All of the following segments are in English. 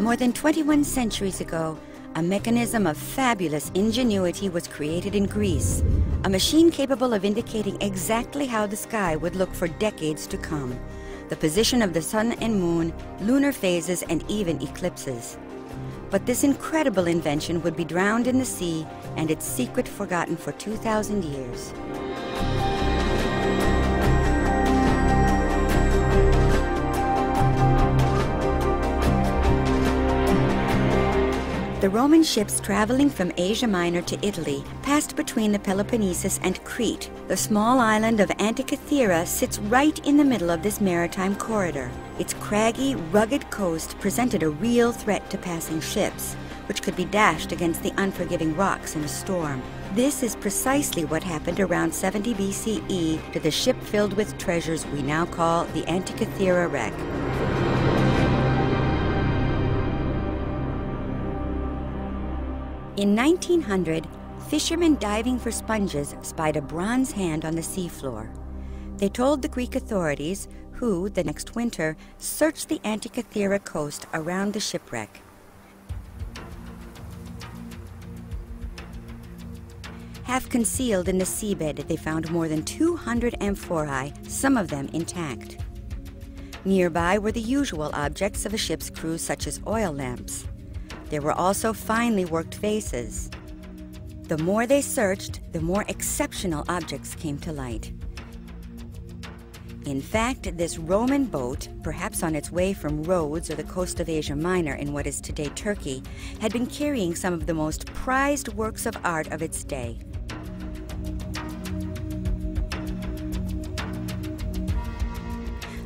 More than 21 centuries ago, a mechanism of fabulous ingenuity was created in Greece, a machine capable of indicating exactly how the sky would look for decades to come, the position of the sun and moon, lunar phases, and even eclipses. But this incredible invention would be drowned in the sea and its secret forgotten for 2,000 years. The Roman ships traveling from Asia Minor to Italy passed between the Peloponnesus and Crete. The small island of Antikythera sits right in the middle of this maritime corridor. Its craggy, rugged coast presented a real threat to passing ships, which could be dashed against the unforgiving rocks in a storm. This is precisely what happened around 70 BCE to the ship filled with treasures we now call the Antikythera wreck. In 1900, fishermen diving for sponges spied a bronze hand on the seafloor. They told the Greek authorities, who, the next winter, searched the Antikythera coast around the shipwreck. Half concealed in the seabed, they found more than 200 amphorae, some of them intact. Nearby were the usual objects of a ship's crew, such as oil lamps. There were also finely worked vases. The more they searched, the more exceptional objects came to light. In fact, this Roman boat, perhaps on its way from Rhodes or the coast of Asia Minor in what is today Turkey, had been carrying some of the most prized works of art of its day.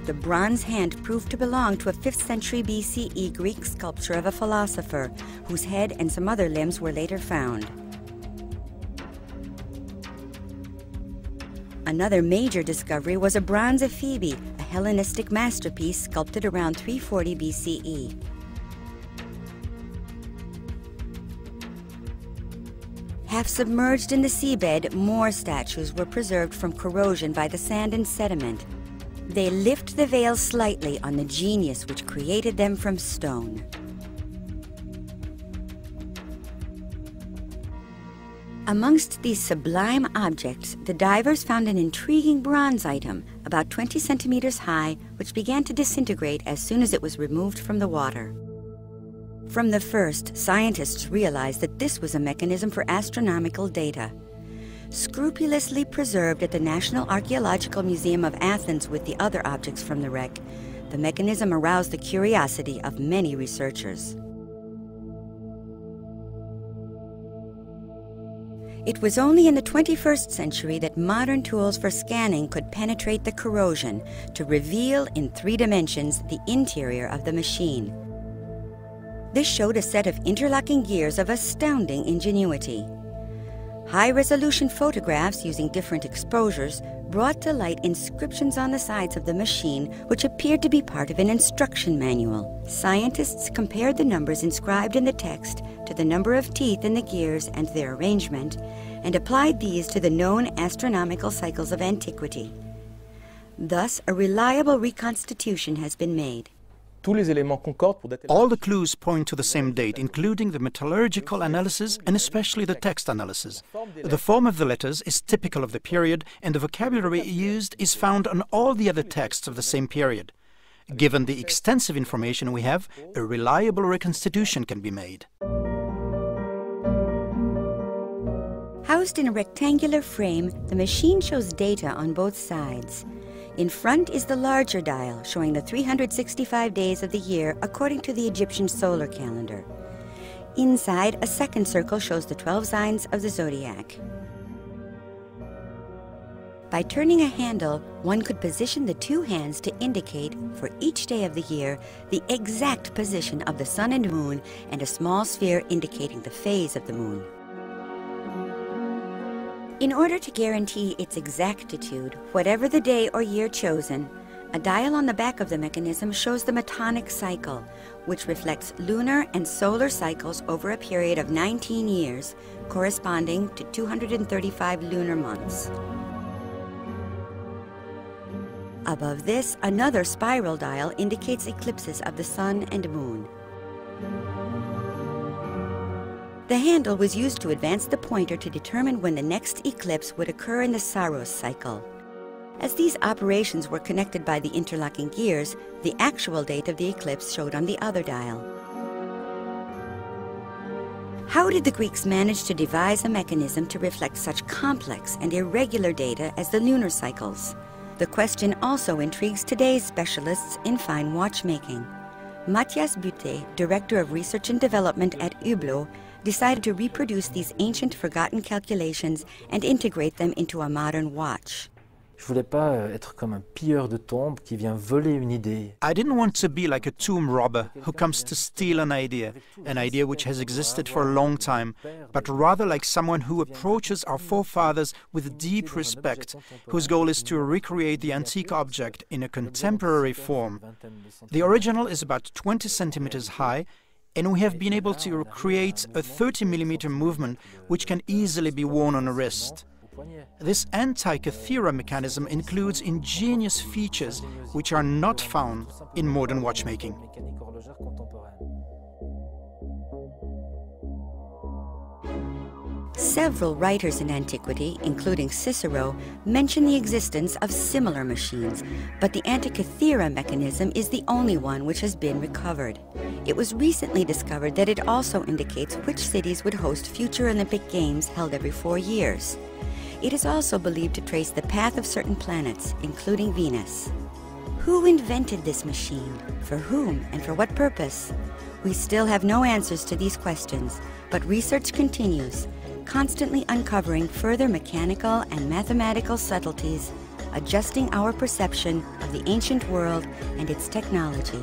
The bronze hand proved to belong to a 5th century BCE Greek sculpture of a philosopher, whose head and some other limbs were later found. Another major discovery was a bronze Ephebi, a Hellenistic masterpiece sculpted around 340 BCE. Half submerged in the seabed, more statues were preserved from corrosion by the sand and sediment. They lift the veil slightly on the genius which created them from stone. Amongst these sublime objects, the divers found an intriguing bronze item, about 20 centimeters high, which began to disintegrate as soon as it was removed from the water. From the first, scientists realized that this was a mechanism for astronomical data. Scrupulously preserved at the National Archaeological Museum of Athens with the other objects from the wreck, the mechanism aroused the curiosity of many researchers. It was only in the 21st century that modern tools for scanning could penetrate the corrosion to reveal in 3 dimensions the interior of the machine. This showed a set of interlocking gears of astounding ingenuity. High-resolution photographs using different exposures brought to light inscriptions on the sides of the machine which appeared to be part of an instruction manual. Scientists compared the numbers inscribed in the text to the number of teeth in the gears and their arrangement, and applied these to the known astronomical cycles of antiquity. Thus, a reliable reconstitution has been made. All the clues point to the same date, including the metallurgical analysis and especially the text analysis. The form of the letters is typical of the period, and the vocabulary used is found on all the other texts of the same period. Given the extensive information we have, a reliable reconstitution can be made. Housed in a rectangular frame, the machine shows data on both sides. In front is the larger dial, showing the 365 days of the year according to the Egyptian solar calendar. Inside, a second circle shows the 12 signs of the zodiac. By turning a handle, one could position the 2 hands to indicate, for each day of the year, the exact position of the sun and moon, and a small sphere indicating the phase of the moon. In order to guarantee its exactitude, whatever the day or year chosen, a dial on the back of the mechanism shows the metonic cycle, which reflects lunar and solar cycles over a period of 19 years, corresponding to 235 lunar months. Above this, another spiral dial indicates eclipses of the sun and moon. The handle was used to advance the pointer to determine when the next eclipse would occur in the Saros cycle. As these operations were connected by the interlocking gears, the actual date of the eclipse showed on the other dial. How did the Greeks manage to devise a mechanism to reflect such complex and irregular data as the lunar cycles? The question also intrigues today's specialists in fine watchmaking. Mathias Butte, Director of Research and Development at Hublot, decided to reproduce these ancient forgotten calculations and integrate them into a modern watch. Je voulais pas être comme un pilleur de tombes qui vient voler une idée. I didn't want to be like a tomb robber who comes to steal an idea which has existed for a long time, but rather like someone who approaches our forefathers with deep respect, whose goal is to recreate the antique object in a contemporary form. The original is about 20 centimeters high, and we have been able to create a 30mm movement which can easily be worn on a wrist. This Antikythera mechanism includes ingenious features which are not found in modern watchmaking. Several writers in antiquity, including Cicero, mention the existence of similar machines, but the Antikythera mechanism is the only one which has been recovered. It was recently discovered that it also indicates which cities would host future Olympic Games held every 4 years. It is also believed to trace the path of certain planets, including Venus. Who invented this machine? For whom and for what purpose? We still have no answers to these questions, but research continues, constantly uncovering further mechanical and mathematical subtleties, adjusting our perception of the ancient world and its technology.